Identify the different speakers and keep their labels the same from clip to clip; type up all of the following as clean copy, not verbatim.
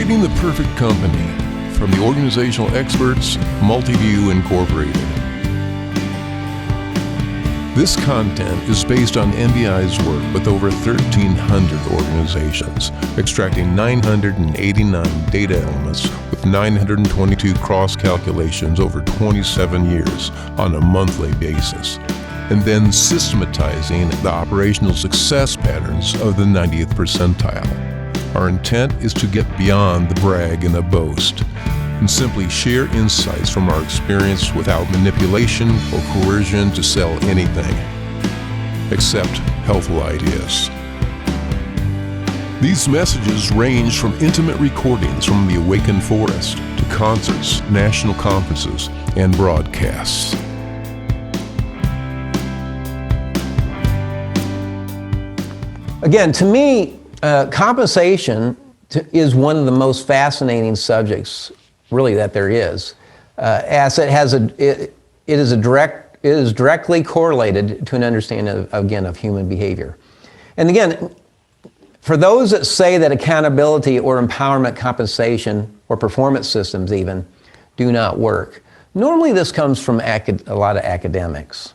Speaker 1: Creating the Perfect Company from the organizational experts, Multiview Incorporated. This content is based on MBI's work with over 1,300 organizations, extracting 989 data elements with 922 cross-calculations over 27 years on a monthly basis, and then systematizing the operational success patterns of the 90th percentile. Our intent is to get beyond the brag and the boast, and simply share insights from our experience without manipulation or coercion to sell anything, except helpful ideas. These messages range from intimate recordings from the Awakened Forest to concerts, national conferences, and broadcasts.
Speaker 2: Again, to me, compensation is one of the most fascinating subjects, really, that there is, as it is directly correlated to an understanding of human behavior. And again, for those that say that accountability or empowerment compensation or performance systems even do not work, normally this comes from a lot of academics.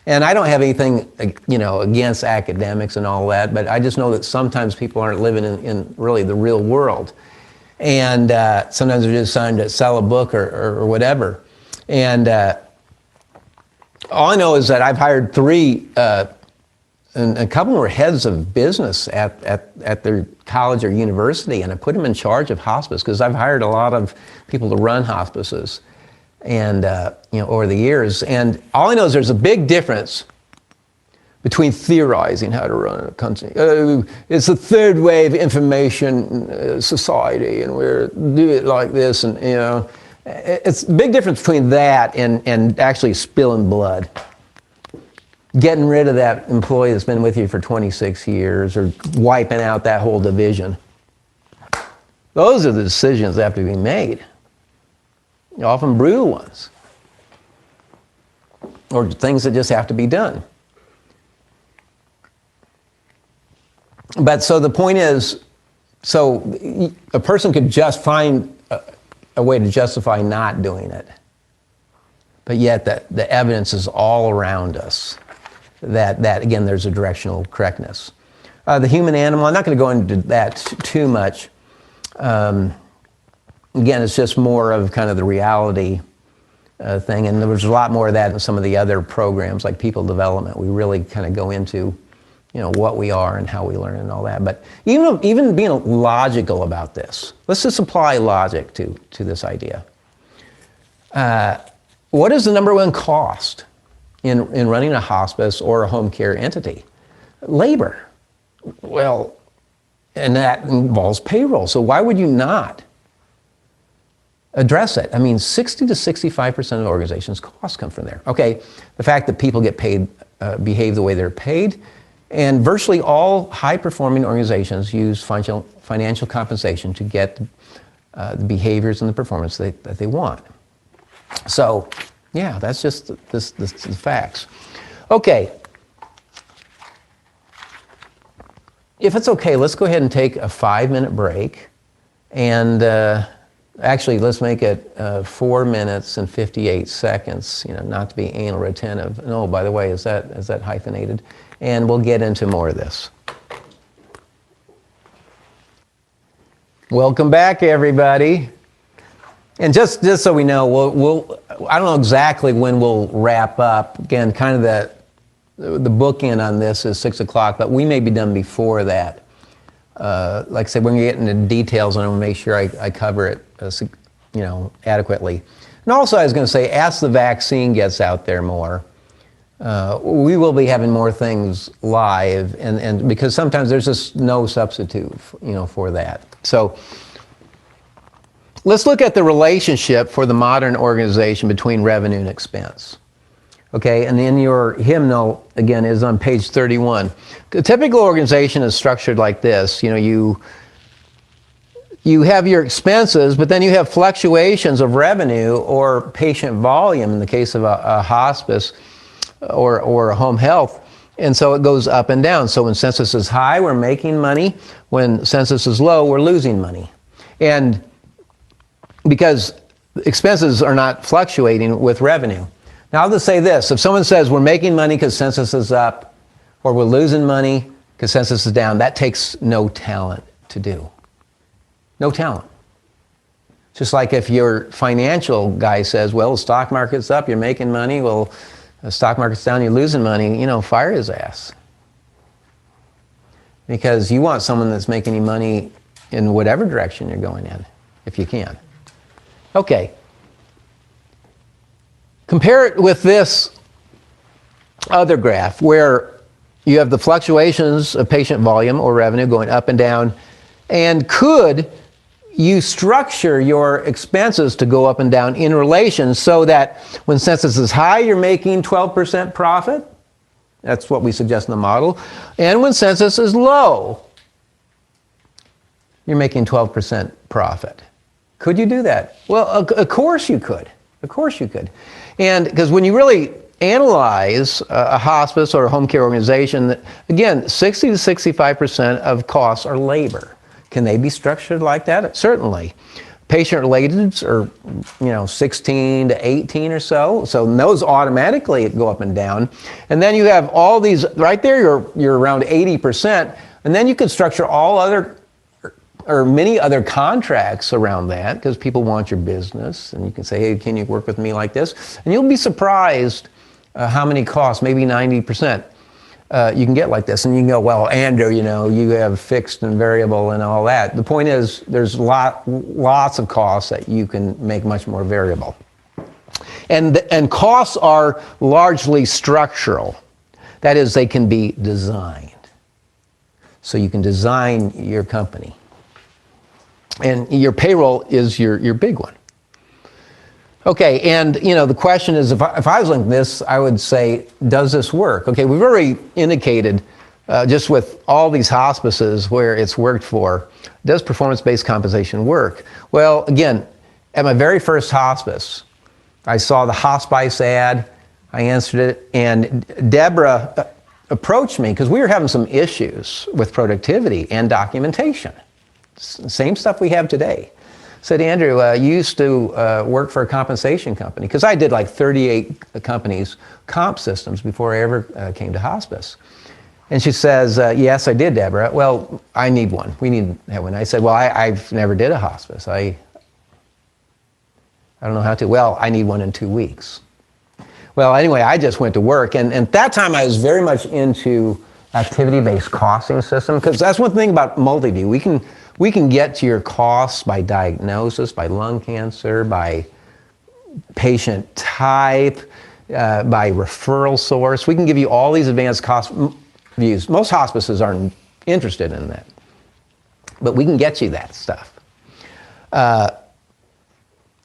Speaker 2: And I don't have anything, against academics and all that, but I just know that sometimes people aren't living in really the real world. And sometimes they're just trying to sell a book or whatever. And all I know is that I've hired 3, and a couple were heads of business at their college or university, and I put them in charge of hospice because I've hired a lot of people to run hospices. And, over the years. And all I know is there's a big difference between theorizing how to run a country. It's a third wave information society, and we're do it like this. And, it's a big difference between that and actually spilling blood. Getting rid of that employee that's been with you for 26 years or wiping out that whole division. Those are the decisions that have to be made. Often brutal ones, or things that just have to be done. But so the point is, so a person could just find a way to justify not doing it, but yet the evidence is all around us that again, there's a directional correctness. The human animal, I'm not going to go into that too much. Again, it's just more of kind of the reality thing, and there was a lot more of that in some of the other programs like people development. We really kind of go into, what we are and how we learn and all that. But even being logical about this, let's just apply logic to this idea. What is the number one cost in running a hospice or a home care entity? Labor. Well, and that involves payroll. So why would you not address it? I mean, 60 to 65% of organizations' costs come from there. Okay, the fact that people get paid, behave the way they're paid, and virtually all high-performing organizations use financial compensation to get the behaviors and the performance that they want. So, yeah, that's just the facts. Okay. If it's okay, let's go ahead and take a 5-minute break, and actually, let's make it 4 minutes and 58 seconds, not to be anal retentive. And oh, by the way, is that hyphenated? And we'll get into more of this. Welcome back, everybody. And just so we know, I don't know exactly when we'll wrap up. Again, kind of the bookend on this is 6 o'clock, but we may be done before that. Like I said, we're going to get into details, and I want to make sure I cover it, adequately. And also, I was going to say, as the vaccine gets out there more, we will be having more things live, and because sometimes there's just no substitute, for that. So let's look at the relationship for the modern organization between revenue and expense. Okay, and in your hymnal, again, is on page 31. A typical organization is structured like this. You have your expenses, but then you have fluctuations of revenue or patient volume in the case of a hospice or a home health. And so it goes up and down. So when census is high, we're making money. When census is low, we're losing money. And because expenses are not fluctuating with revenue. Now I'll just say this, if someone says we're making money because census is up, or we're losing money because census is down, that takes no talent to do. No talent. Just like if your financial guy says, well, the stock market's up, you're making money, well, the stock market's down, you're losing money, fire his ass. Because you want someone that's making you money in whatever direction you're going in, if you can. Okay. Compare it with this other graph where you have the fluctuations of patient volume or revenue going up and down, and could you structure your expenses to go up and down in relation so that when census is high, you're making 12% profit? That's what we suggest in the model. And when census is low, you're making 12% profit. Could you do that? Well, of course you could. Of course you could. And because when you really analyze a hospice or a home care organization, again, 60 to 65% of costs are labor. Can they be structured like that? Certainly. Patient relateds are, 16 to 18 or so. So those automatically go up and down. And then you have all these, right there, you're around 80%. And then you can structure all other, or many other contracts around that, because people want your business. And you can say, hey, can you work with me like this? And you'll be surprised how many costs, maybe 90%. You can get like this, and you can go, well, Andrew, you have fixed and variable and all that. The point is, there's lots of costs that you can make much more variable. And costs are largely structural. That is, they can be designed. So you can design your company. And your payroll is your big one. Okay, and the question is, if I was like this, I would say, does this work? Okay, we've already indicated, just with all these hospices where it's worked for, does performance-based compensation work? Well, again, at my very first hospice, I saw the Hospice ad, I answered it, and Deborah approached me because we were having some issues with productivity and documentation. Same stuff we have today. Said, Andrew, you used to work for a compensation company, because I did like 38 companies' comp systems before I ever came to hospice. And she says, yes, I did, Deborah. Well, I need one. We need to have one. I said, well, I've never did a hospice. I don't know how to. Well, I need one in 2 weeks. Well, anyway, I just went to work. And at that time, I was very much into activity-based costing system, because that's one thing about MultiView. We can get to your costs by diagnosis, by lung cancer, by patient type, by referral source. We can give you all these advanced cost views. Most hospices aren't interested in that, but we can get you that stuff. But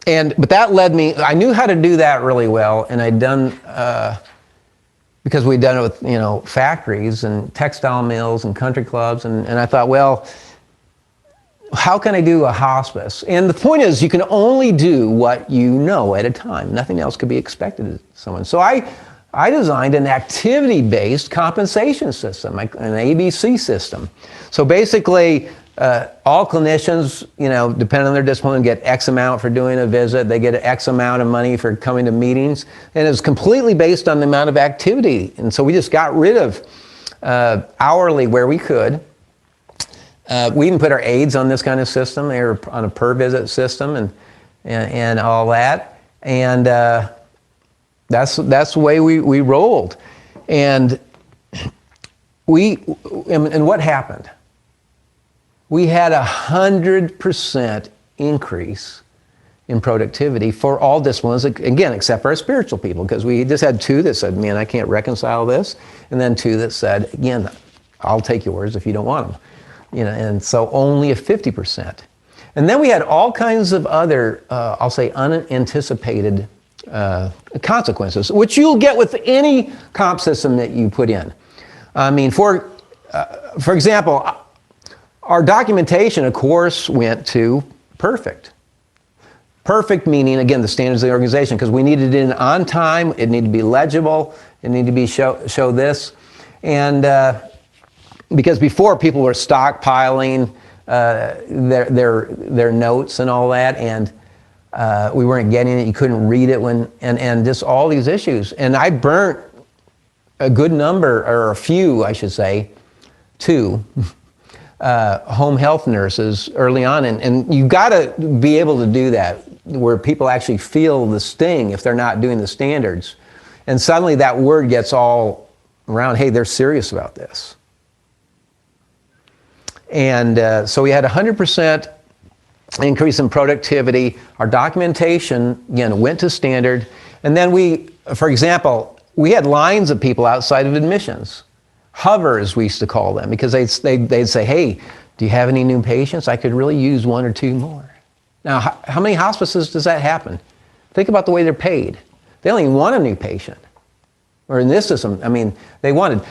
Speaker 2: that led me, I knew how to do that really well, and I'd done, because we'd done it with, factories and textile mills and country clubs, and I thought, well, how can I do a hospice? And the point is, you can only do what you know at a time. Nothing else could be expected of someone. So I designed an activity-based compensation system, an ABC system. So basically, all clinicians, depending on their discipline, get X amount for doing a visit. They get X amount of money for coming to meetings. And it's completely based on the amount of activity. And so we just got rid of hourly where we could. We even put our aides on this kind of system. They were on a per visit system and all that. And that's the way we rolled. And what happened? We had 100% increase in productivity for all disciplines, again, except for our spiritual people, because we just had 2 that said, man, I can't reconcile this. And then 2 that said, again, I'll take yours if you don't want them. And so only a 50%. And then we had all kinds of other, I'll say, unanticipated consequences, which you'll get with any comp system that you put in. I mean, for example, our documentation, of course, went to perfect. Perfect meaning, again, the standards of the organization, because we needed it in on time, it needed to be legible, it needed to be show this. And because before people were stockpiling their notes and all that, and we weren't getting it. You couldn't read it and just all these issues. And I burnt a good number, or a few, I should say, two home health nurses early on, and you've got to be able to do that, where people actually feel the sting if they're not doing the standards. And suddenly that word gets all around, hey, they're serious about this. And so we had 100% increase in productivity. Our documentation, again, went to standard. And then we, for example, we had lines of people outside of admissions. Hovers, we used to call them, because they'd say, hey, do you have any new patients? I could really use one or two more. Now, how many hospices does that happen? Think about the way they're paid. They only want a new patient. Or in this system, I mean, they wanted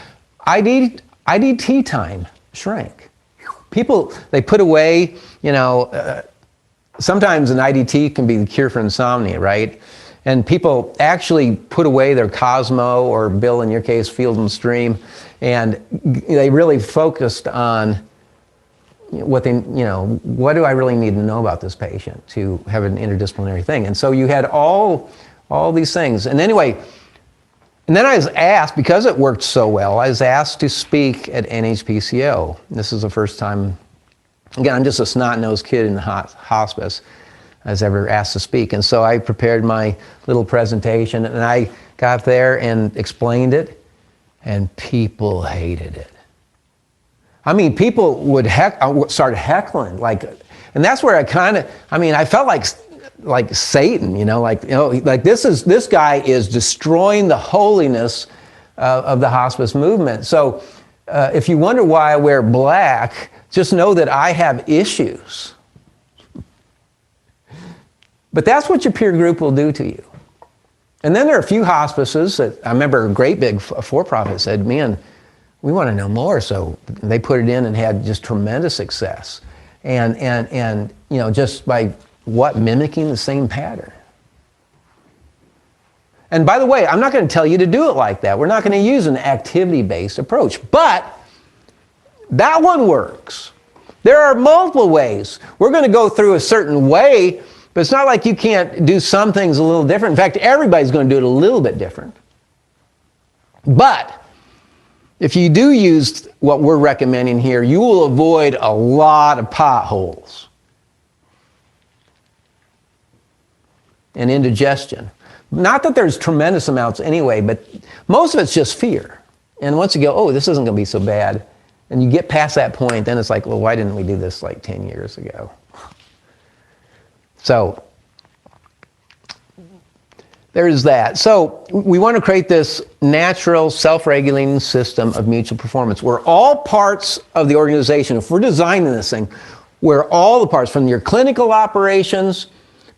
Speaker 2: IDT time shrank. People, they put away, sometimes an IDT can be the cure for insomnia, right? And people actually put away their Cosmo, or Bill, in your case, Field and Stream, and they really focused on what do I really need to know about this patient to have an interdisciplinary thing. And so you had all these things. And anyway, and then I was asked, because it worked so well, I was asked to speak at NHPCO. This is the first time, again, I'm just a snot-nosed kid in the hospice I was ever asked to speak. And so I prepared my little presentation, and I got there and explained it, and people hated it. I mean, people would start heckling, and that's where I felt like Satan, like this guy is destroying the holiness of the hospice movement. So if you wonder why I wear black, just know that I have issues. But that's what your peer group will do to you. And then there are a few hospices that, I remember a great big for-profit said, man, we want to know more. So they put it in and had just tremendous success. And just by mimicking the same pattern. And by the way, I'm not going to tell you to do it like that. We're not going to use an activity-based approach. But that one works. There are multiple ways. We're going to go through a certain way, but it's not like you can't do some things a little different. In fact, everybody's going to do it a little bit different. But if you do use what we're recommending here, you will avoid a lot of potholes and indigestion. Not that there's tremendous amounts anyway, but most of it's just fear. And once you go, oh, this isn't going to be so bad, and you get past that point, then it's like, well, why didn't we do this like 10 years ago? So there's that. So we want to create this natural, self-regulating system of mutual performance where all parts of the organization, if we're designing this thing, where all the parts, from your clinical operations,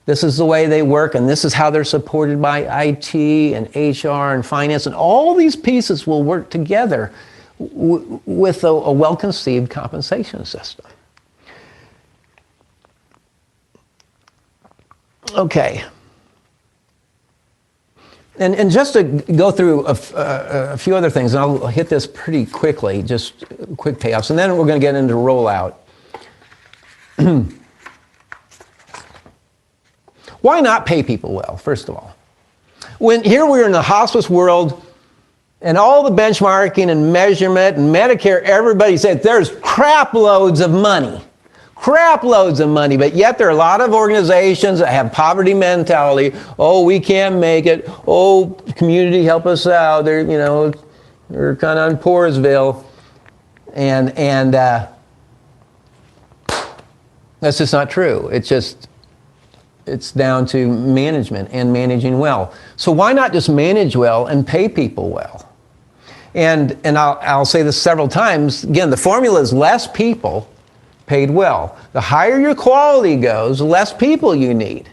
Speaker 2: this is the way they work, and this is how they're supported by IT and HR and finance, and all these pieces will work together with a well-conceived compensation system. Okay. And just to go through a few other things, and I'll hit this pretty quickly, just quick payoffs, and then we're going to get into rollout. Why not pay people well, first of all? When here we're in the hospice world, and all the benchmarking and measurement and Medicare, everybody said there's crap loads of money. Crap loads of money, but yet there are a lot of organizations that have poverty mentality. Oh, we can't make it. Oh, community, help us out. They're kind of in Poorsville. And that's just not true. It's down to management and managing well. So why not just manage well and pay people well? And I'll say this several times. Again, the formula is less people paid well. The higher your quality goes, the less people you need.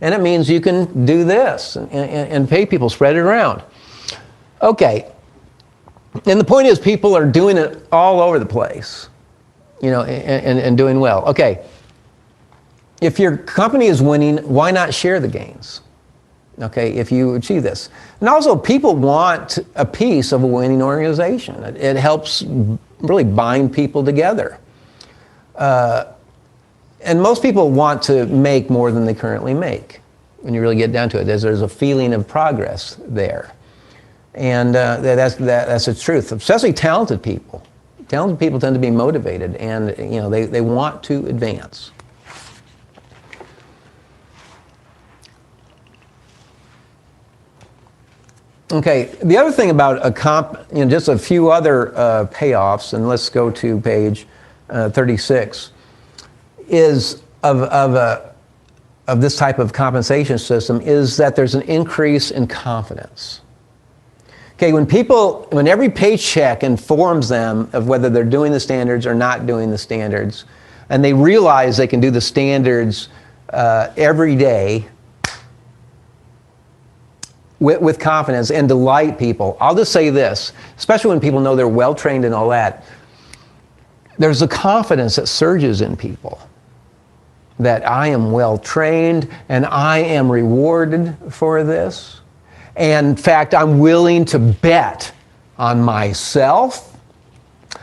Speaker 2: And it means you can do this and pay people, spread it around. Okay. And the point is, people are doing it all over the place, and doing well. Okay. If your company is winning, why not share the gains? Okay, if you achieve this. And also, people want a piece of a winning organization. It helps really bind people together. And most people want to make more than they currently make. When you really get down to it, there's a feeling of progress there. And that's the truth, especially talented people. Talented people tend to be motivated, and they want to advance. Okay, the other thing about just a few other payoffs, and let's go to page 36, is of this type of compensation system is that there's an increase in confidence. Okay, when every paycheck informs them of whether they're doing the standards or not doing the standards, and they realize they can do the standards every day with confidence and delight people. I'll just say this, especially when people know they're well-trained and all that, there's a confidence that surges in people that I am well-trained and I am rewarded for this. And in fact, I'm willing to bet on myself.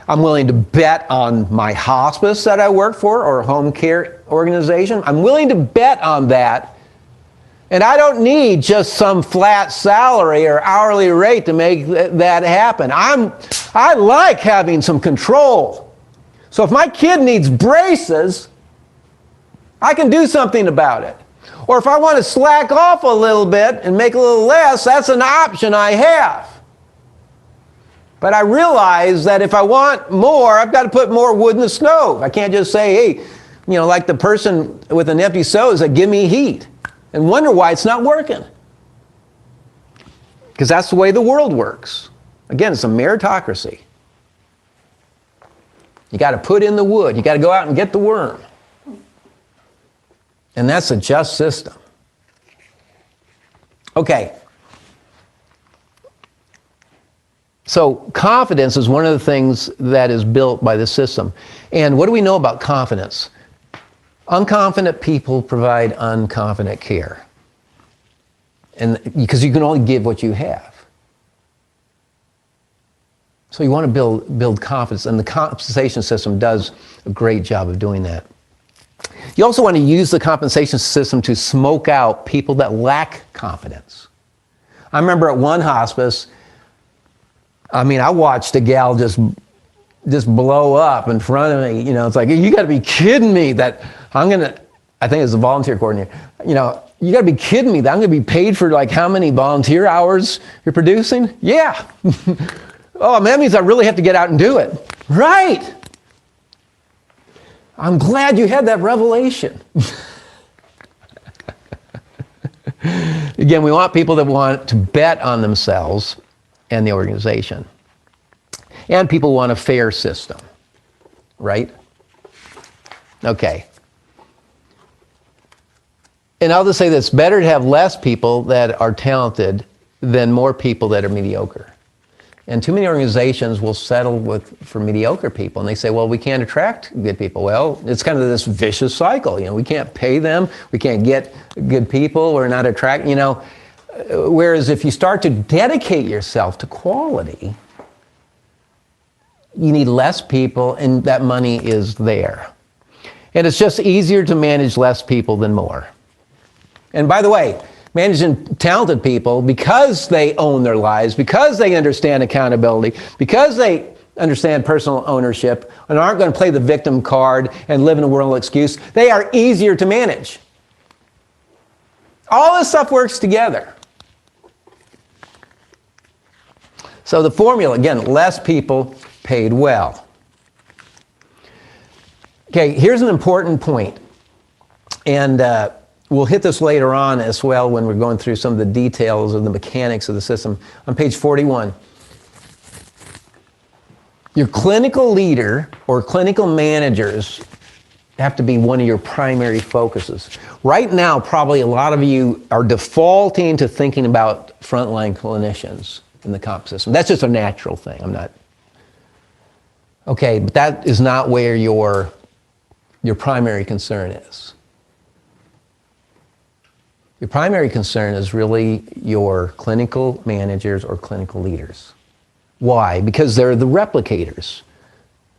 Speaker 2: I'm willing to bet on my hospice that I work for or home care organization. I'm willing to bet on that. And I don't need just some flat salary or hourly rate to make that happen. I like having some control. So if my kid needs braces, I can do something about it. Or if I want to slack off a little bit and make a little less, that's an option I have. But I realize that if I want more, I've got to put more wood in the stove. I can't just say, hey, like the person with an empty stove, say, give me heat, and wonder why it's not working. Because that's the way the world works. Again, it's a meritocracy. You got to put in the wood. You got to go out and get the worm. And that's a just system. Okay. So confidence is one of the things that is built by this system. And what do we know about confidence? Unconfident people provide unconfident care. And because you can only give what you have. So you want to build confidence, and the compensation system does a great job of doing that. You also want to use the compensation system to smoke out people that lack confidence. I remember at one hospice, I watched a gal just blow up in front of me. It's like, you got to be kidding me that I think it's a volunteer coordinator. You got to be kidding me that I'm going to be paid for like how many volunteer hours you're producing? Yeah. Oh, that means I really have to get out and do it. Right. I'm glad you had that revelation. Again, we want people that want to bet on themselves and the organization. And people want a fair system, right? Okay. And I'll just say this, better to have less people that are talented than more people that are mediocre. And too many organizations will settle for mediocre people, and they say, well, we can't attract good people. Well, it's kind of this vicious cycle. We can't pay them, we can't get good people, we're not attracting, Whereas if you start to dedicate yourself to quality, you need less people, and that money is there. And it's just easier to manage less people than more. And by the way, managing talented people, because they own their lives, because they understand accountability, because they understand personal ownership, and aren't going to play the victim card and live in a world of excuse, they are easier to manage. All this stuff works together. So the formula, again, less people paid well. Okay, here's an important point. And we'll hit this later on as well when we're going through some of the details of the mechanics of the system. On page 41, your clinical leader or clinical managers have to be one of your primary focuses. Right now, probably a lot of you are defaulting to thinking about frontline clinicians in the comp system. That's just a natural thing. Okay, but that is not where your primary concern is. Your primary concern is really your clinical managers or clinical leaders. Why? Because they're the replicators.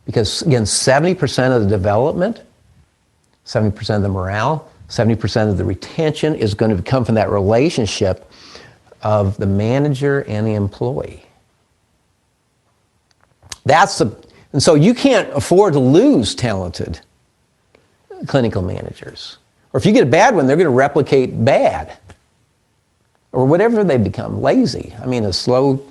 Speaker 2: Because again, 70% of the development, 70% of the morale, 70% of the retention is going to come from that relationship of the manager and the employee. And so you can't afford to lose talented clinical managers. Or if you get a bad one, they're going to replicate bad. Or whatever they become, lazy. I mean, a slow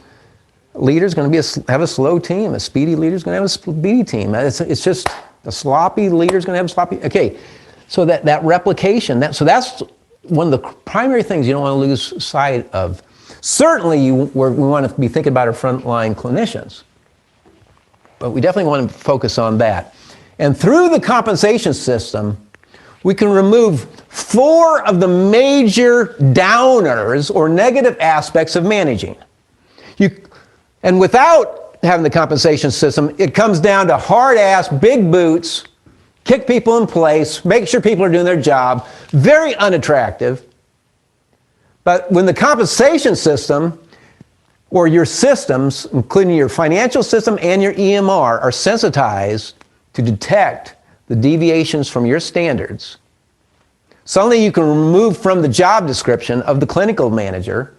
Speaker 2: leader's going to have a slow team. A speedy leader's going to have a speedy team. It's just a sloppy leader's going to have a sloppy. Okay, so that replication. So that's one of the primary things you don't want to lose sight of. Certainly, we want to be thinking about our frontline clinicians, but we definitely want to focus on that. And through the compensation system, we can remove 4 of the major downers or negative aspects of managing. And without having the compensation system, it comes down to hard-ass, big boots, kick people in place, make sure people are doing their job, very unattractive. But when the compensation system, or your systems, including your financial system and your EMR, are sensitized to detect the deviations from your standards, suddenly you can remove from the job description of the clinical manager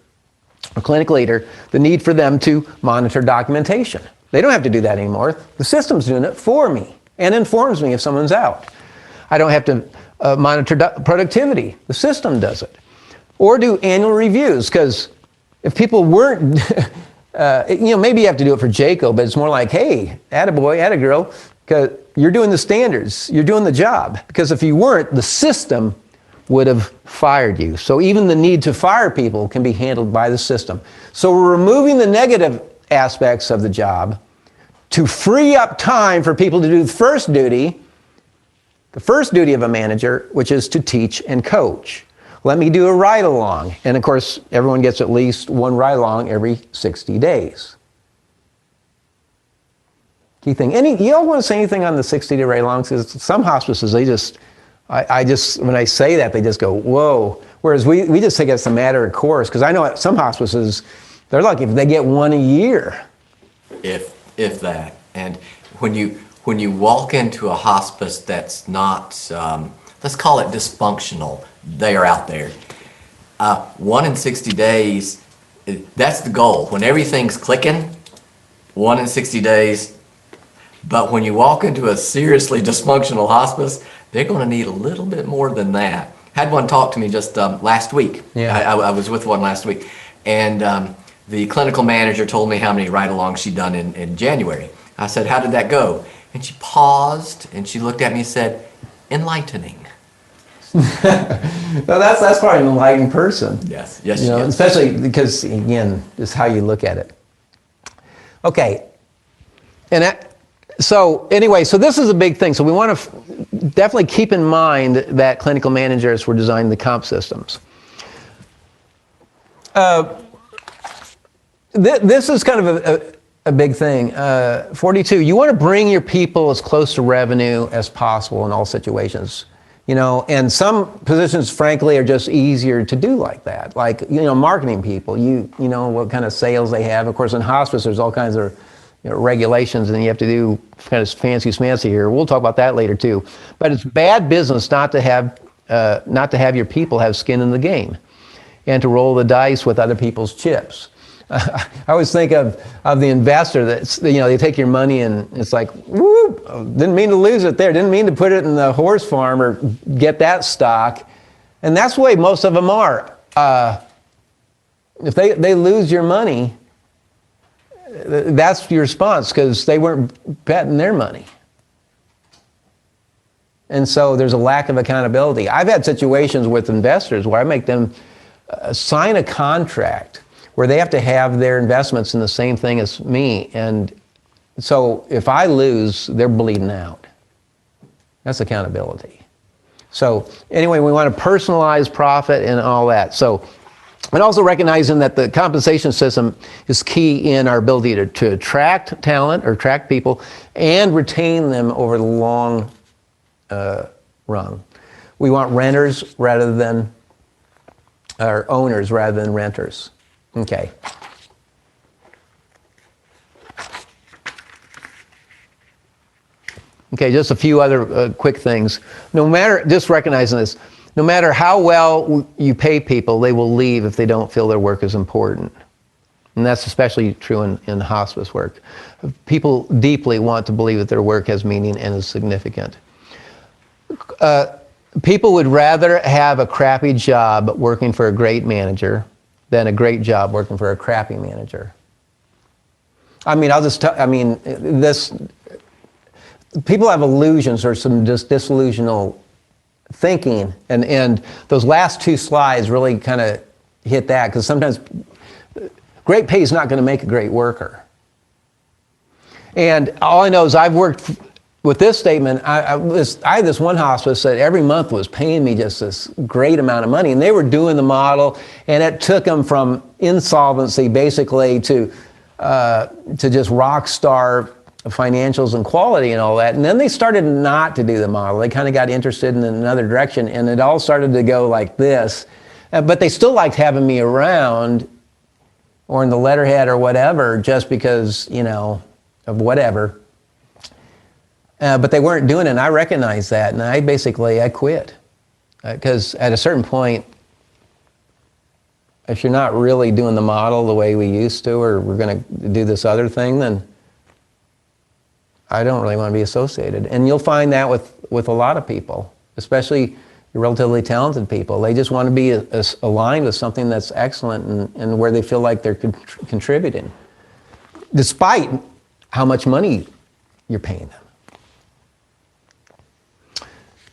Speaker 2: or clinical leader the need for them to monitor documentation. They don't have to do that anymore. The system's doing it for me and informs me if someone's out. I don't have to monitor productivity. The system does it. Or do annual reviews, because if people weren't, maybe you have to do it for JACO, but it's more like, hey, attaboy, attagirl, because you're doing the standards, you're doing the job. Because if you weren't, the system would have fired you. So even the need to fire people can be handled by the system. So we're removing the negative aspects of the job to free up time for people to do the first duty of a manager, which is to teach and coach. Let me do a ride-along. And of course, everyone gets at least one ride-along every 60 days. Key thing. You all want to say anything on the 60-day ride-alongs? Because some hospices, when I say that, they just go, whoa. Whereas we just think it's a matter of course. Because I know at some hospices, they're lucky if they get one a year.
Speaker 3: If that. And when you walk into a hospice that's not, let's call it dysfunctional, they are out there. 1 in 60 days, that's the goal. When everything's clicking, 1 in 60 days. But when you walk into a seriously dysfunctional hospice, they're going to need a little bit more than that. Had one talk to me just last week.
Speaker 2: Yeah.
Speaker 3: I was with one last week. And the clinical manager told me how many ride-alongs she'd done in January. I said, how did that go? And she paused and she looked at me and said, enlightening.
Speaker 2: Well, that's probably an enlightened person.
Speaker 3: Yes.
Speaker 2: Especially because, again, it's how you look at it. Okay. So this is a big thing. So we want to definitely keep in mind that clinical managers were designing the comp systems. This is kind of a big thing. 42, you want to bring your people as close to revenue as possible in all situations. And some positions, frankly, are just easier to do like that. Like, marketing people, you know what kind of sales they have. Of course, in hospice, there's all kinds of regulations, and you have to do kind of fancy smancy here. We'll talk about that later too. But it's bad business not to have your people have skin in the game, and to roll the dice with other people's chips. I always think of the investor that's, they take your money and it's like, whoop, didn't mean to lose it there, didn't mean to put it in the horse farm or get that stock. And that's the way most of them are. If they lose your money, that's your response, because they weren't betting their money. And so there's a lack of accountability. I've had situations with investors where I make them sign a contract where they have to have their investments in the same thing as me. And so if I lose, they're bleeding out. That's accountability. So anyway, we want to personalize profit and all that. So, and also recognizing that the compensation system is key in our ability to attract talent or attract people and retain them over the long run. We want renters rather than, or owners rather than renters. Okay. Okay, just a few other quick things. Just recognizing this, no matter how well you pay people, they will leave if they don't feel their work is important. And that's especially true in hospice work. People deeply want to believe that their work has meaning and is significant. People would rather have a crappy job working for a great manager than a great job working for a crappy manager. I mean, people have illusions or some disillusional thinking, and those last two slides really kind of hit that, because sometimes great pay is not going to make a great worker. And all I know is I've worked with this statement. I had this one hospice that every month was paying me just this great amount of money, and they were doing the model, and it took them from insolvency basically to just rock star financials and quality and all that. And then they started not to do the model. They kind of got interested in another direction, and it all started to go like this. But they still liked having me around or in the letterhead or whatever, just because, of whatever. But they weren't doing it, and I recognized that, and I quit. Because at a certain point, if you're not really doing the model the way we used to, or we're going to do this other thing, then I don't really want to be associated. And you'll find that with a lot of people, especially relatively talented people. They just want to be aligned with something that's excellent and where they feel like they're contributing, despite how much money you're paying them.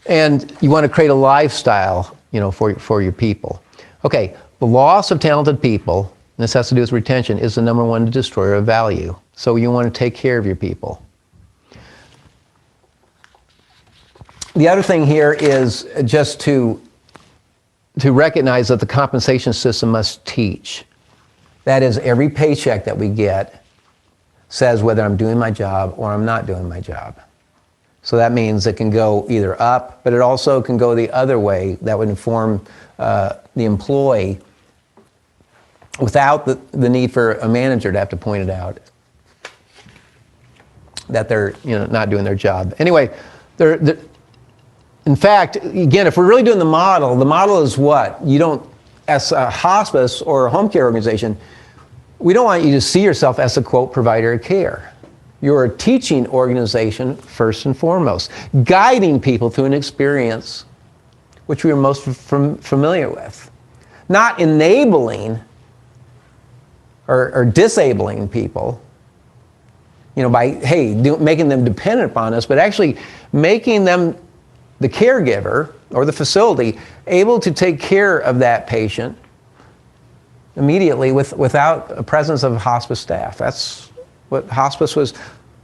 Speaker 2: And you want to create a lifestyle, for your people. Okay, the loss of talented people, and this has to do with retention, is the number one destroyer of value. So you want to take care of your people. The other thing here is just to recognize that the compensation system must teach. That is, every paycheck that we get says whether I'm doing my job or I'm not doing my job. So that means it can go either up, but it also can go the other way. That would inform the employee without the need for a manager to have to point it out that they're not doing their job. Anyway, in fact, again, if we're really doing the model is what? You don't, as a hospice or a home care organization, we don't want you to see yourself as a, quote, provider of care. You're a teaching organization first and foremost, guiding people through an experience which we are most familiar with. Not enabling or disabling people, by, making them dependent upon us, but actually making them, the caregiver or the facility, able to take care of that patient immediately without a presence of hospice staff. That's what hospice was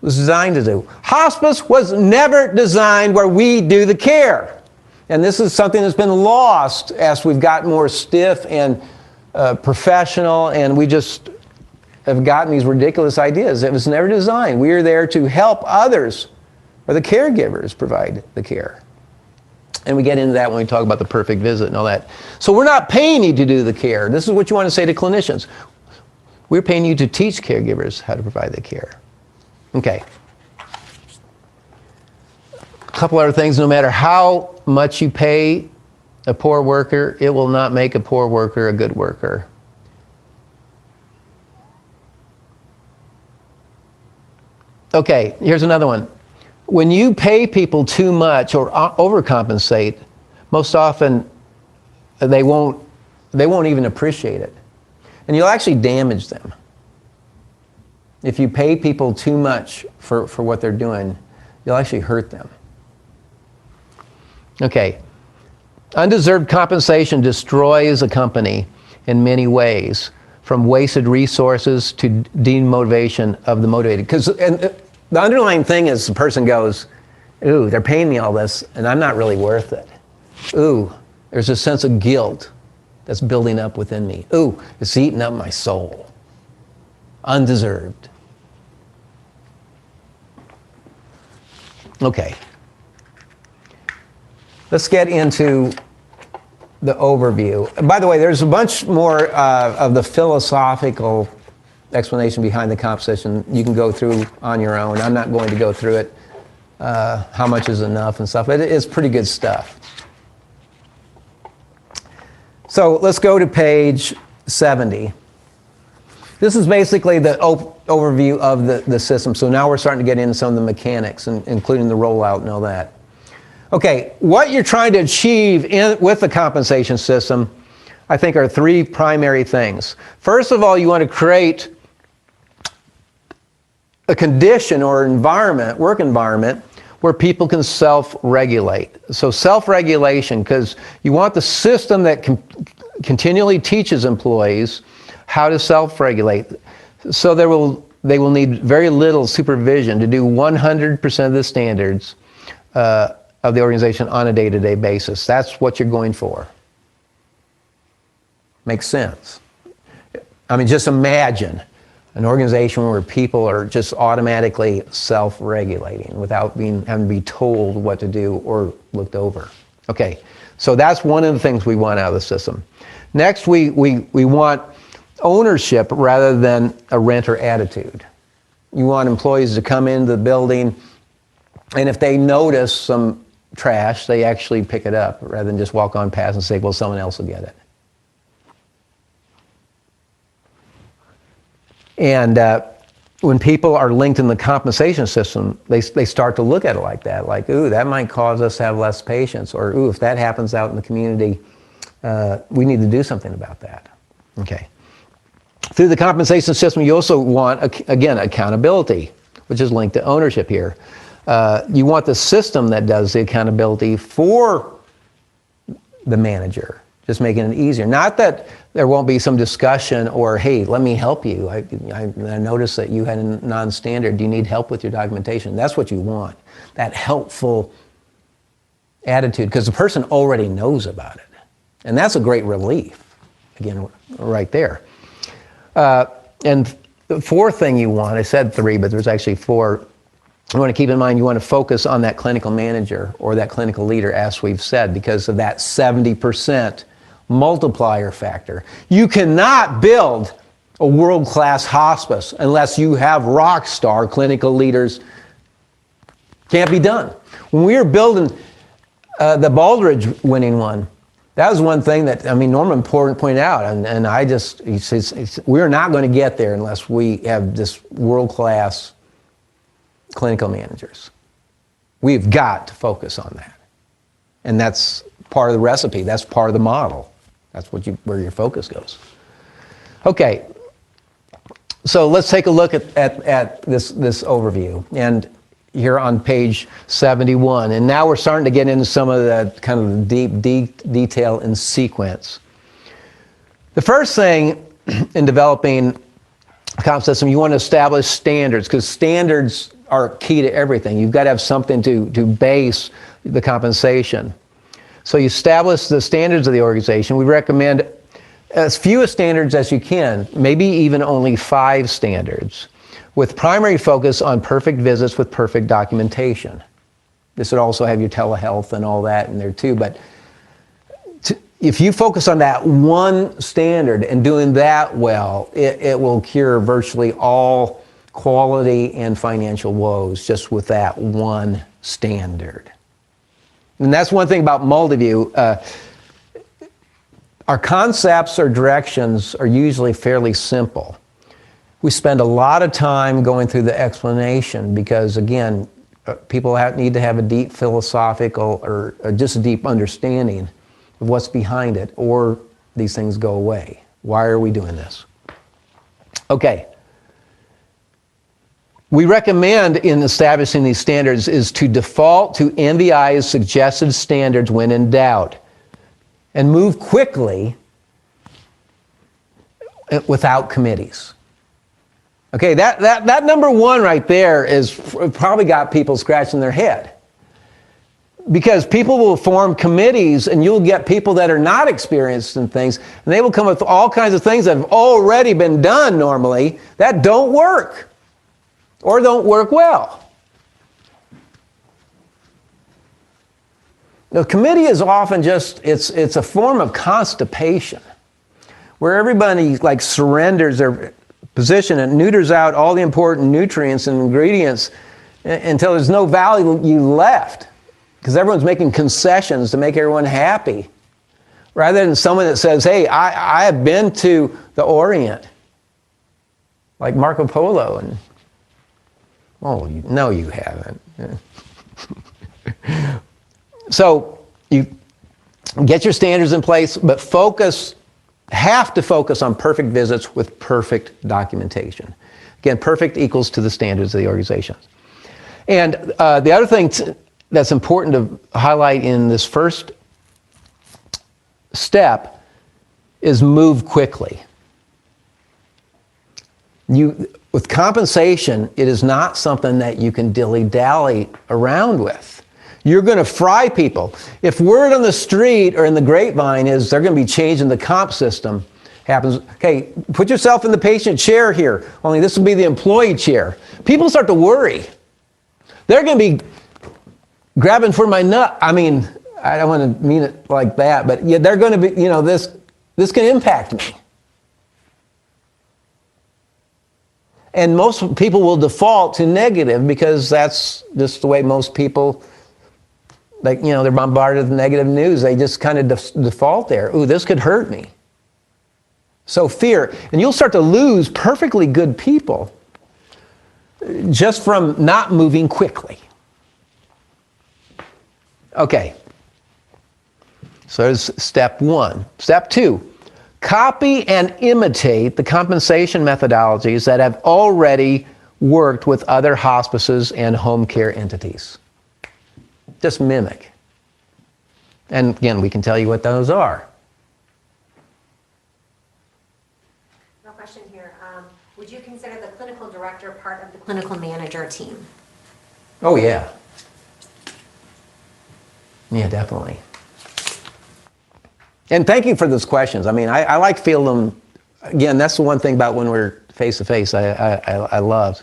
Speaker 2: designed to do. Hospice was never designed where we do the care. And this is something that's been lost as we've gotten more stiff and professional, and we just have gotten these ridiculous ideas. It was never designed. We are there to help others, or the caregivers provide the care. And we get into that when we talk about the perfect visit and all that. So we're not paying you to do the care. This is what you want to say to clinicians. We're paying you to teach caregivers how to provide the care. Okay. A couple other things. No matter how much you pay a poor worker, it will not make a poor worker a good worker. Okay, here's another one. When you pay people too much or overcompensate, most often they won't even appreciate it. And you'll actually damage them. If you pay people too much for what they're doing, you'll actually hurt them. Okay. Undeserved compensation destroys a company in many ways, from wasted resources to demotivation of the motivated. Because the underlying thing is the person goes, ooh, they're paying me all this, and I'm not really worth it. Ooh, there's a sense of guilt that's building up within me. Ooh, it's eating up my soul. Undeserved. Okay. Let's get into the overview. By the way, there's a bunch more of the philosophical explanation behind the compensation you can go through on your own. I'm not going to go through it. how much is enough and stuff. It's pretty good stuff. So let's go to page 70. This is basically the overview of the system. So now we're starting to get into some of the mechanics, including the rollout and all that. Okay, what you're trying to achieve with the compensation system, I think, are three primary things. First of all, you want to create a condition or environment, work environment, where people can self-regulate. So self-regulation, because you want the system that continually teaches employees how to self-regulate. So they will need very little supervision to do 100% of the standards of the organization on a day-to-day basis. That's what you're going for. Makes sense. I mean, just imagine an organization where people are just automatically self-regulating without having to be told what to do or looked over. Okay, so that's one of the things we want out of the system. Next, we want ownership rather than a renter attitude. You want employees to come into the building, and if they notice some trash, they actually pick it up rather than just walk on past and say, well, someone else will get it. And when people are linked in the compensation system, they start to look at it like that, like, ooh, that might cause us to have less patients, or ooh, if that happens out in the community, we need to do something about that. Okay. Through the compensation system, you also want, again, accountability, which is linked to ownership here. You want the system that does the accountability for the manager, just making it easier. Not that there won't be some discussion or, hey, let me help you. I noticed that you had a non-standard. Do you need help with your documentation? That's what you want, that helpful attitude, because the person already knows about it. And that's a great relief, again, right there. And the fourth thing you want, I said three, but there's actually four. You want to keep in mind, you want to focus on that clinical manager or that clinical leader, as we've said, because of that 70% multiplier factor. You cannot build a world-class hospice unless you have rock star clinical leaders. Can't be done. When we were building the Baldridge winning one, that was one thing that, I mean, Norman pointed out, and I just, he says, we're not going to get there unless we have this world-class clinical managers. We've got to focus on that. And that's part of the recipe. That's part of the model. That's where your focus goes. Okay, so let's take a look at this overview. And here on page 71. And now we're starting to get into some of the kind of deep detail and sequence. The first thing in developing a comp system, you want to establish standards, because standards are key to everything. You've got to have something to base the compensation. So you establish the standards of the organization. We recommend as few standards as you can, maybe even only 5 standards, with primary focus on perfect visits with perfect documentation. This would also have your telehealth and all that in there too, but if you focus on that one standard and doing that well, it will cure virtually all quality and financial woes just with that one standard. And that's one thing about Moldaview. Our concepts or directions are usually fairly simple. We spend a lot of time going through the explanation because, again, people need to have a deep philosophical or just a deep understanding of what's behind it, or these things go away. Why are we doing this? Okay. We recommend in establishing these standards is to default to NBI's suggested standards when in doubt and move quickly without committees. Okay, that number one right there is probably got people scratching their head. Because people will form committees and you'll get people that are not experienced in things, and they will come with all kinds of things that have already been done normally that don't work or don't work well. The committee is often just, it's a form of constipation where everybody like surrenders their position and neuters out all the important nutrients and ingredients until there's no value left, because everyone's making concessions to make everyone happy, rather than someone that says, hey, I have been to the Orient, like Marco Polo, and, oh, no, you haven't. So you get your standards in place, but have to focus on perfect visits with perfect documentation. Again, perfect equals to the standards of the organization. And the other thing that's important to highlight in this first step is move quickly. With compensation, it is not something that you can dilly-dally around with. You're going to fry people. If word on the street or in the grapevine is they're going to be changing the comp system, happens, okay, put yourself in the patient chair here, only this will be the employee chair. People start to worry. They're going to be grabbing for my nut. I mean, I don't want to mean it like that, but yeah, they're going to be, this can impact me. And most people will default to negative because that's just the way most people, they're bombarded with negative news. They just kind of default there. Ooh, this could hurt me. So fear. And you'll start to lose perfectly good people just from not moving quickly. Okay. So there's step one. Step two, copy and imitate the compensation methodologies that have already worked with other hospices and home care entities. Just mimic. And again, we can tell you what those are.
Speaker 4: No question here. Would you consider the clinical director part of the clinical manager team?
Speaker 2: Oh, yeah. Yeah, definitely. And thank you for those questions. I mean, I like fielding them. Again, that's the one thing about when we're face-to-face I love.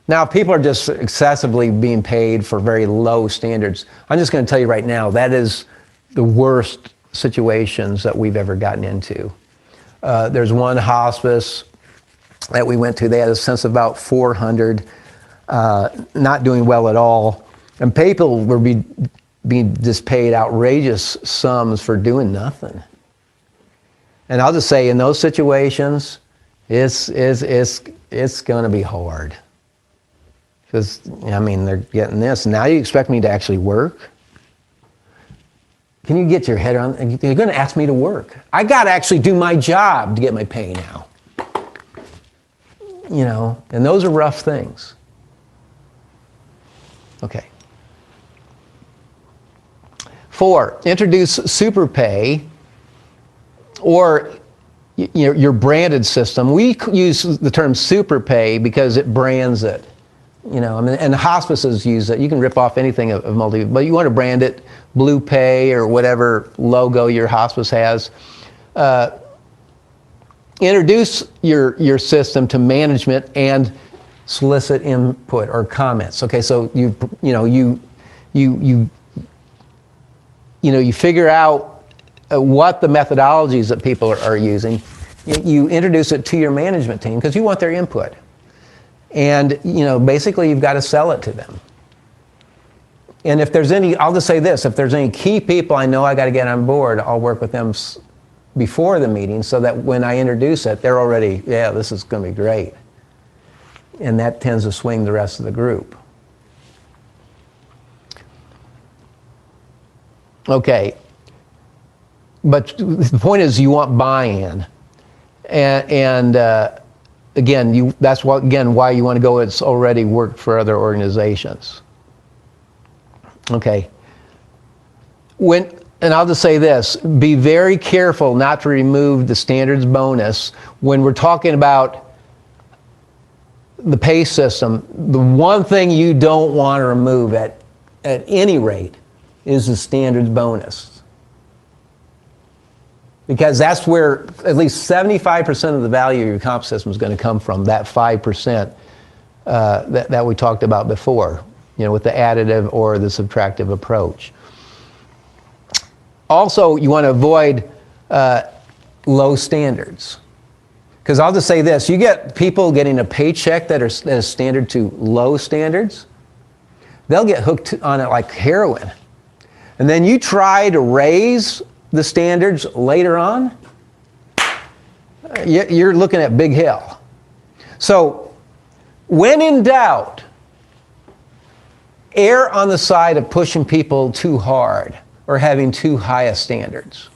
Speaker 2: Now, if people are just excessively being paid for very low standards, I'm just going to tell you right now, that is the worst situations that we've ever gotten into. There's one hospice that we went to. They had a census of about 400, not doing well at all. And people were being just paid outrageous sums for doing nothing. And I'll just say, in those situations, it's going to be hard. Because, they're getting this. Now you expect me to actually work? Can you get your head around? You're going to ask me to work. I got to actually do my job to get my pay now. And those are rough things. Okay. 4, introduce SuperPay or your branded system. We use the term SuperPay because it brands it. And hospices use it. You can rip off anything of multi, but you want to brand it Blue Pay or whatever logo your hospice has. Introduce your system to management and solicit input or comments. Okay, so you figure out what the methodologies that people are using. You introduce it to your management team because you want their input. And, basically you've got to sell it to them. And if there's I'll just say this, if there's any key people I know I got to get on board, I'll work with them before the meeting so that when I introduce it, they're already, yeah, this is going to be great. And that tends to swing the rest of the group. Okay. But the point is you want buy-in. And again, that's why you want to go. It's already worked for other organizations. Okay. And I'll just say this, be very careful not to remove the standards bonus when we're talking about the pay system. The one thing you don't want to remove at any rate is the standards bonus. Because that's where at least 75% of the value of your comp system is going to come from, that 5% that we talked about before, with the additive or the subtractive approach. Also, you want to avoid low standards. Because I'll just say this, you get people getting a paycheck that is standard to low standards, they'll get hooked on it like heroin. And then you try to raise the standards later on, you're looking at big hell. So when in doubt, err on the side of pushing people too hard or having too high a standards.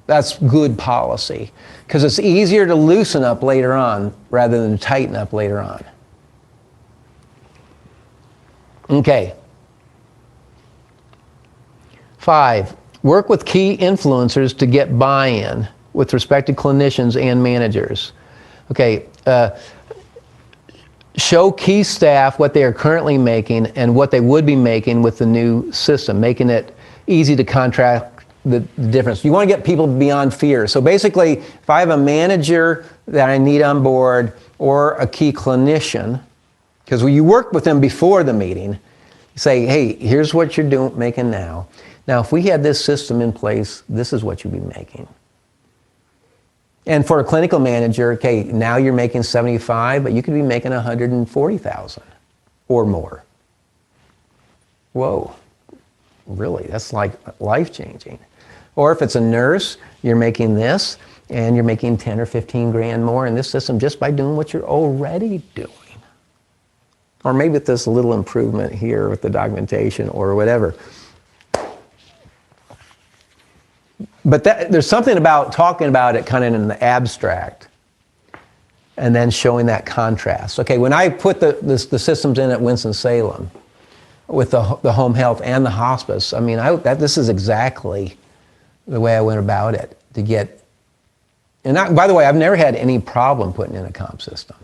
Speaker 2: That's good policy, because it's easier to loosen up later on rather than tighten up later on. Okay. 5, work with key influencers to get buy-in with respect to clinicians and managers. Okay, show key staff what they are currently making and what they would be making with the new system, making it easy to contract the difference. You want to get people beyond fear. So basically, if I have a manager that I need on board or a key clinician, because when you work with them before the meeting, you say, hey, here's what you're making now. Now, if we had this system in place, this is what you'd be making. And for a clinical manager, okay, now you're making 75, but you could be making 140,000 or more. Whoa, really? That's like life-changing. Or if it's a nurse, you're making this, and you're making 10 or 15 grand more in this system just by doing what you're already doing. Or maybe with this little improvement here with the documentation or whatever. But there's something about talking about it kind of in the abstract and then showing that contrast. Okay, when I put the systems in at Winston-Salem with the home health and the hospice, I mean, this is exactly the way I went about it to get, and by the way, I've never had any problem putting in a comp system.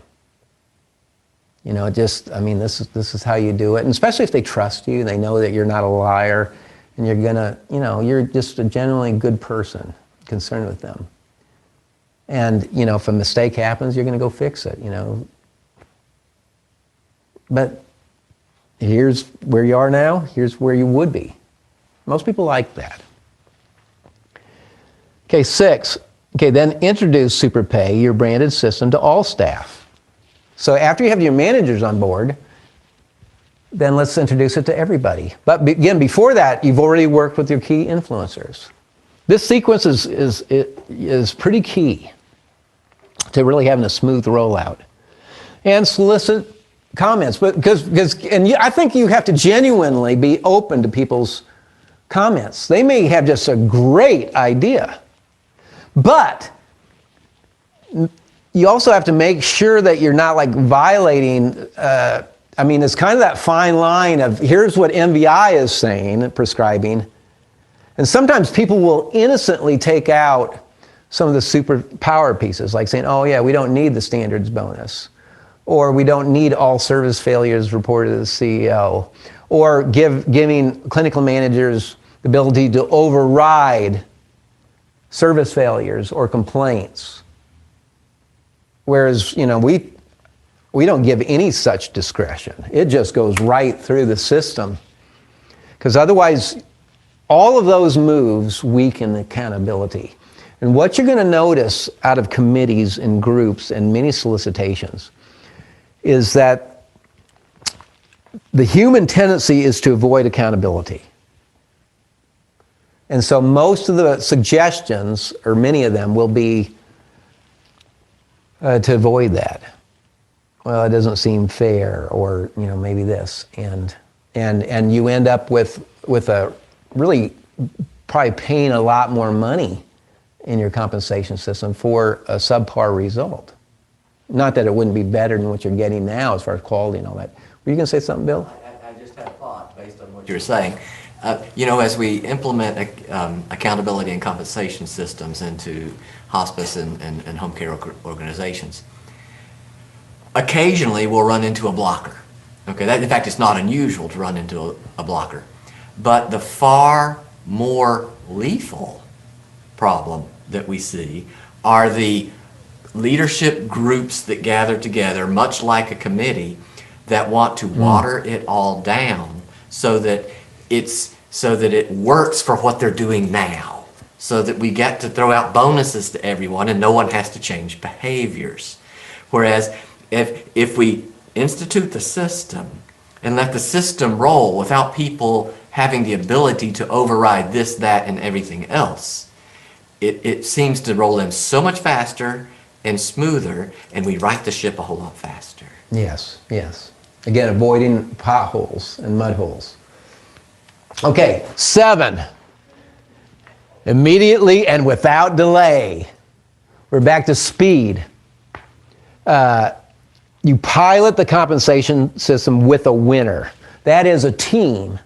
Speaker 2: You know, this is how you do it, and especially if they trust you, they know that you're not a liar, and you're gonna, you're just a genuinely good person, concerned with them. And, if a mistake happens, you're gonna go fix it, But here's where you are now, here's where you would be. Most people like that. Okay, 6, then introduce SuperPay, your branded system, to all staff. So after you have your managers on board, then let's introduce it to everybody. But again, before that, you've already worked with your key influencers. This sequence is pretty key to really having a smooth rollout. And solicit comments, I think you have to genuinely be open to people's comments. They may have just a great idea, but you also have to make sure that you're not like violating, it's kind of that fine line of here's what MVI is saying, prescribing. And sometimes people will innocently take out some of the superpower pieces, like saying, oh yeah, we don't need the standards bonus. Or we don't need all service failures reported to the CEO. Or giving clinical managers the ability to override service failures or complaints. Whereas, we don't give any such discretion. It just goes right through the system. Because otherwise, all of those moves weaken accountability. And what you're going to notice out of committees and groups and many solicitations is that the human tendency is to avoid accountability. And so most of the suggestions, or many of them, will be to avoid that. Well, it doesn't seem fair, or maybe this, and you end up with a really probably paying a lot more money in your compensation system for a subpar result. Not that it wouldn't be better than what you're getting now as far as quality and all that. Were you going to say something, Bill?
Speaker 3: I just had a thought based on what you were saying. As we implement accountability and compensation systems into hospice and home care organizations, occasionally we'll run into a blocker. Okay, in fact, it's not unusual to run into a blocker. But the far more lethal problem that we see are the leadership groups that gather together, much like a committee, that want to water it all down so that it works for what they're doing now, so that we get to throw out bonuses to everyone and no one has to change behaviors. Whereas if we institute the system and let the system roll without people having the ability to override this, that, and everything else. It seems to roll in so much faster and smoother, and we right the ship a whole lot faster.
Speaker 2: Yes, yes. Again, avoiding potholes and mud holes. Okay, 7. Immediately and without delay. We're back to speed. You pilot the compensation system with a winner. That is a team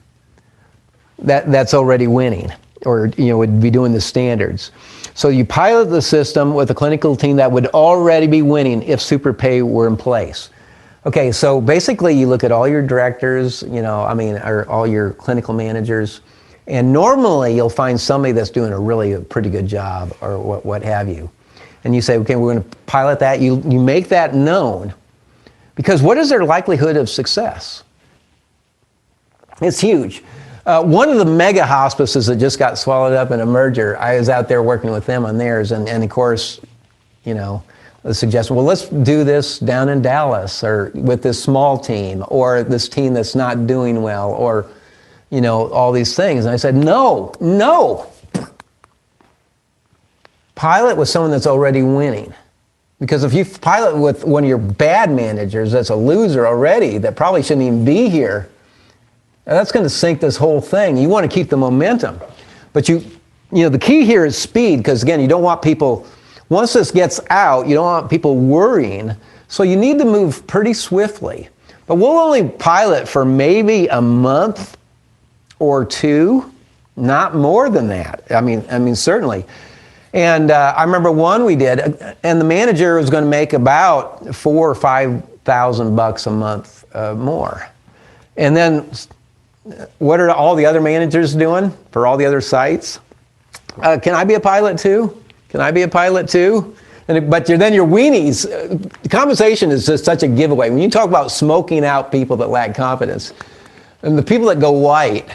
Speaker 2: that's already winning, or would be doing the standards. So you pilot the system with a clinical team that would already be winning if SuperPay were in place. Okay, so basically you look at all your directors, or all your clinical managers, and normally you'll find somebody that's doing a pretty good job, or what have you. And you say, okay, we're going to pilot that. You make that known, because what is their likelihood of success? It's huge. One of the mega hospices that just got swallowed up in a merger, I was out there working with them on theirs, and of course, the suggestion, well, let's do this down in Dallas, or with this small team, or this team that's not doing well, or, all these things. And I said, no. Pilot with someone that's already winning. Because if you pilot with one of your bad managers that's a loser already, that probably shouldn't even be here, that's going to sink this whole thing. You want to keep the momentum. But the key here is speed, because again, you don't want people, once this gets out, you don't want people worrying. So you need to move pretty swiftly. But we'll only pilot for maybe a month or 2, not more than that. I mean, certainly. And I remember one we did, and the manager was going to make about $4,000 or $5,000 a month more. And then, what are all the other managers doing for all the other sites? Can I be a pilot too? Can I be a pilot too? But then your weenies, compensation is just such a giveaway. When you talk about smoking out people that lack confidence, and the people that go white,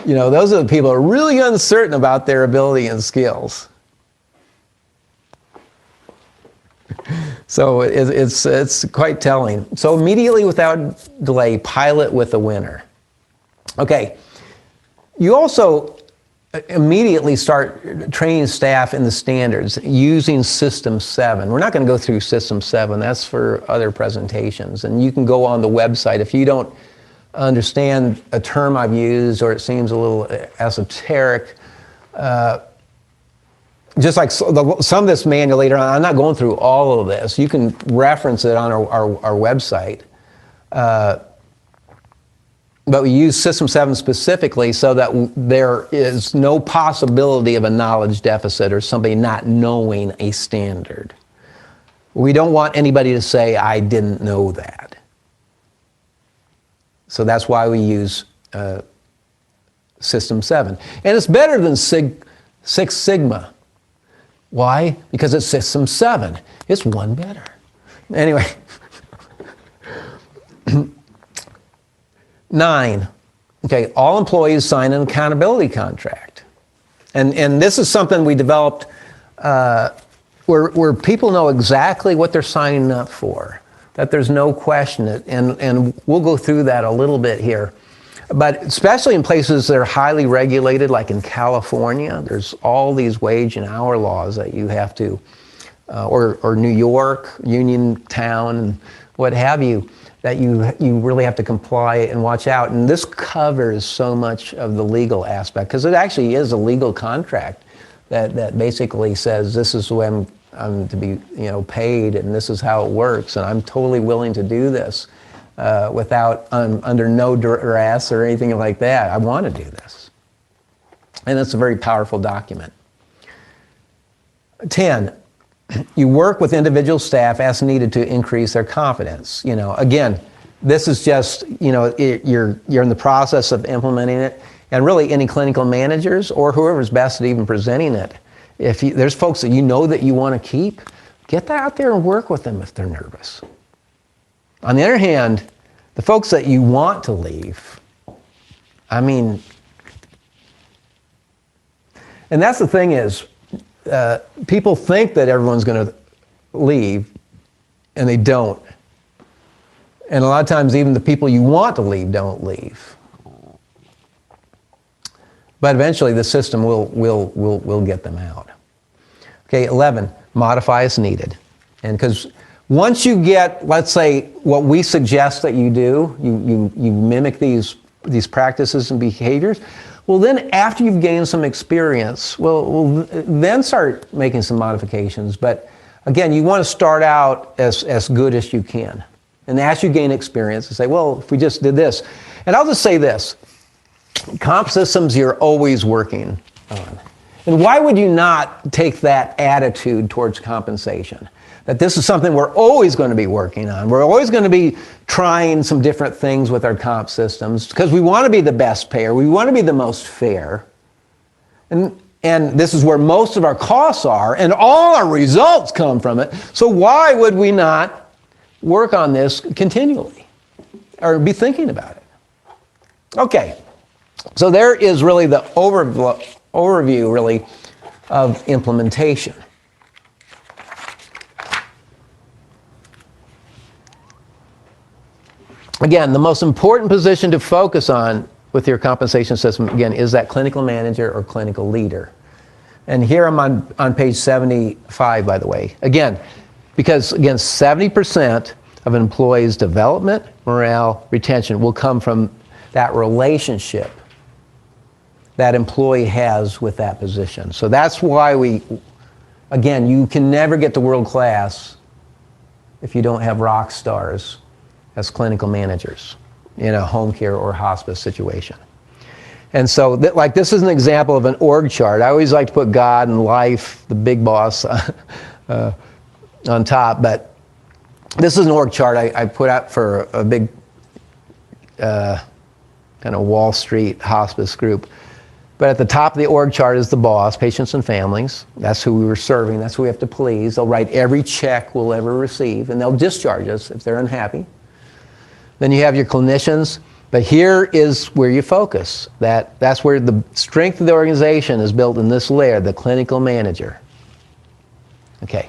Speaker 2: those are the people who are really uncertain about their ability and skills. So it's quite telling. So immediately without delay, pilot with a winner. Okay, you also immediately start training staff in the standards using System 7. We're not going to go through System 7. That's for other presentations. And you can go on the website. If you don't understand a term I've used, or it seems a little esoteric, just like some of this manual later on, I'm not going through all of this. You can reference it on our website. But we use System 7 specifically so that there is no possibility of a knowledge deficit or somebody not knowing a standard. We don't want anybody to say, I didn't know that. So that's why we use System 7. And it's better than Six Sigma. Why? Because it's System 7. It's one better. Anyway. 9, okay, all employees sign an accountability contract. And this is something we developed where people know exactly what they're signing up for, that there's no question. And we'll go through that a little bit here. But especially in places that are highly regulated, like in California, there's all these wage and hour laws that you have to, or New York, Uniontown, and what have you, that you really have to comply and watch out. And this covers so much of the legal aspect, because it actually is a legal contract that basically says this is the way I'm to be paid, and this is how it works, and I'm totally willing to do this without under no duress or anything like that. I want to do this. And it's a very powerful document. 10, you work with individual staff as needed to increase their confidence. Again, this is just, you're in the process of implementing it, and really any clinical managers or whoever's best at even presenting it. If there's folks that that you want to keep, get that out there and work with them if they're nervous. On the other hand, the folks that you want to leave, and that's the thing is, people think that everyone's going to leave, and they don't. And a lot of times even the people you want to leave don't leave. But eventually the system will get them out. Okay, 11, modify as needed. And because once you get, let's say, what we suggest that you do, you mimic these practices and behaviors, well then after you've gained some experience, we'll then start making some modifications. But again, you want to start out as good as you can. And as you gain experience, and say, well, if we just did this. And I'll just say this, comp systems you're always working on. And why would you not take that attitude towards compensation? That this is something we're always going to be working on. We're always going to be trying some different things with our comp systems because we want to be the best payer. We want to be the most fair. And this is where most of our costs are, and all our results come from it. So why would we not work on this continually or be thinking about it? Okay, so there is really the overview really of implementation. Again, the most important position to focus on with your compensation system, again, is that clinical manager or clinical leader. And here I'm on page 75, by the way. Again, because again, 70% of an employee's development, morale, retention will come from that relationship that employee has with that position. So that's why again, you can never get to world class if you don't have rock stars as clinical managers in a home care or hospice situation. And so like this is an example of an org chart. I always like to put God and life, the big boss, on top, but this is an org chart I put out for a big kind of Wall Street hospice group. But at the top of the org chart is the boss, patients and families. That's who we were serving. That's who we have to please. They'll write every check we'll ever receive, and they'll discharge us if they're unhappy. Then you have your clinicians, but here is where you focus. That's where the strength of the organization is built in this layer, the clinical manager. Okay.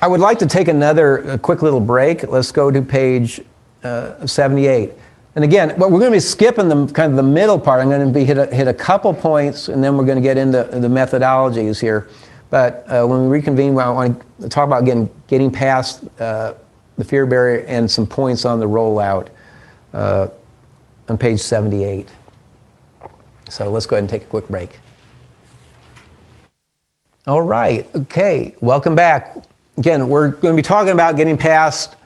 Speaker 2: I would like to take a quick little break. Let's go to page 78. And again, we're going to be skipping the middle part. I'm going to hit a couple points, and then we're going to get into the methodologies here. But when we reconvene, I want to talk about getting past the fear barrier and some points on the rollout on page 78. So let's go ahead and take a quick break. All right, okay, welcome back. Again, we're going to be talking about getting past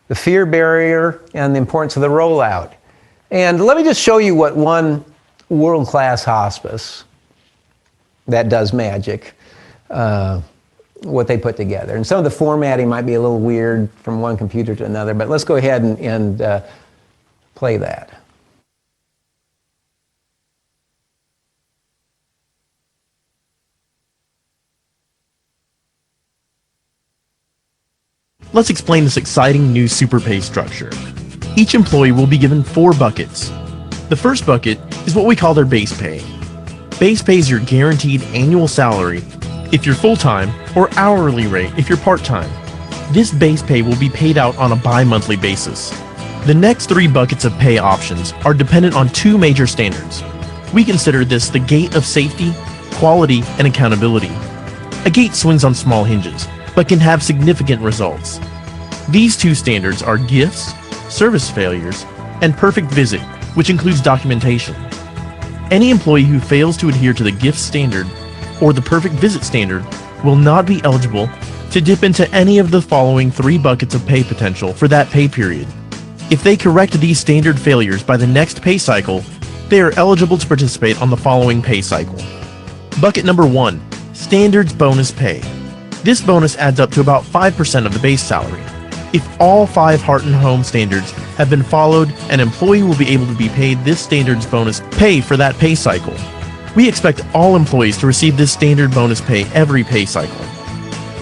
Speaker 2: the fear barrier and the importance of the rollout. And let me just show you what one world-class hospice that does magic, what they put together. And some of the formatting might be a little weird from one computer to another, but let's go ahead and play that.
Speaker 5: Let's explain this exciting new SuperPay structure. Each employee will be given 4 buckets. The first bucket is what we call their base pay. Base pay is your guaranteed annual salary if you're full-time, or hourly rate if you're part-time. This base pay will be paid out on a bi-monthly basis. The next 3 buckets of pay options are dependent on 2 major standards. We consider this the gate of safety, quality, and accountability. A gate swings on small hinges, but can have significant results. These 2 standards are gifts, service failures, and perfect visit, which includes documentation. Any employee who fails to adhere to the gift standard or the perfect visit standard will not be eligible to dip into any of the following 3 buckets of pay potential for that pay period. If they correct these standard failures by the next pay cycle, they are eligible to participate on the following pay cycle. Bucket number 1, standards bonus pay. This bonus adds up to about 5% of the base salary. If all 5 Heart and Home standards have been followed, an employee will be able to be paid this standards bonus pay for that pay cycle. We expect all employees to receive this standard bonus pay every pay cycle.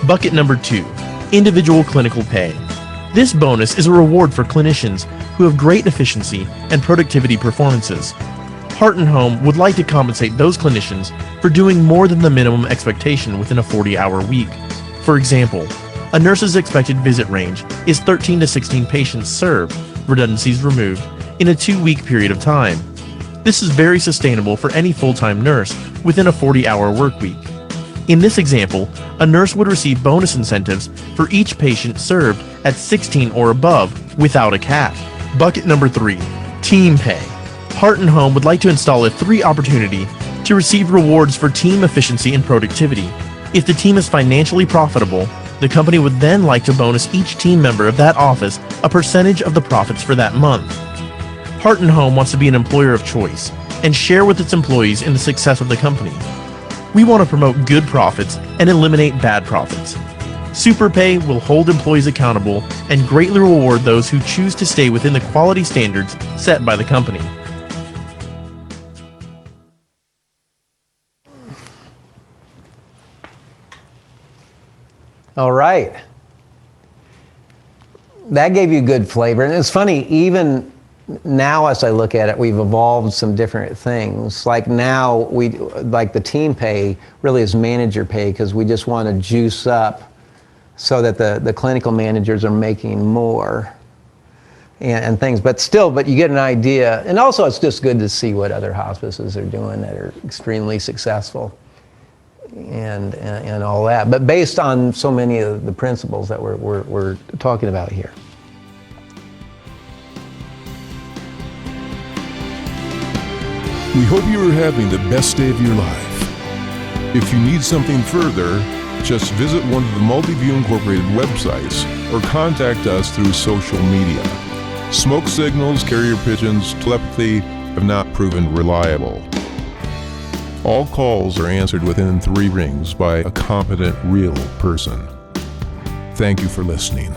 Speaker 5: Bucket number 2, individual clinical pay. This bonus is a reward for clinicians who have great efficiency and productivity performances. Heart and Home would like to compensate those clinicians for doing more than the minimum expectation within a 40-hour week. For example, a nurse's expected visit range is 13 to 16 patients served, redundancies removed, in a 2-week period of time. This is very sustainable for any full-time nurse within a 40-hour work week. In this example, a nurse would receive bonus incentives for each patient served at 16 or above without a cap. Bucket number 3, team pay. Heart and Home would like to install a 3 opportunity to receive rewards for team efficiency and productivity. If the team is financially profitable, the company would then like to bonus each team member of that office a percentage of the profits for that month. Heart and Home wants to be an employer of choice and share with its employees in the success of the company. We want to promote good profits and eliminate bad profits. SuperPay will hold employees accountable and greatly reward those who choose to stay within the quality standards set by the company.
Speaker 2: All right. That gave you good flavor. And it's funny, even now as I look at it, we've evolved some different things. Like now, like the team pay really is manager pay because we just want to juice up so that the clinical managers are making more and things. But you get an idea. And also it's just good to see what other hospices are doing that are extremely successful. And all that, but based on so many of the principles that we're talking about here.
Speaker 1: We hope you are having the best day of your life. If you need something further, just visit one of the Multiview Incorporated websites or contact us through social media. Smoke signals, carrier pigeons, telepathy have not proven reliable. All calls are answered within 3 rings by a competent, real person. Thank you for listening.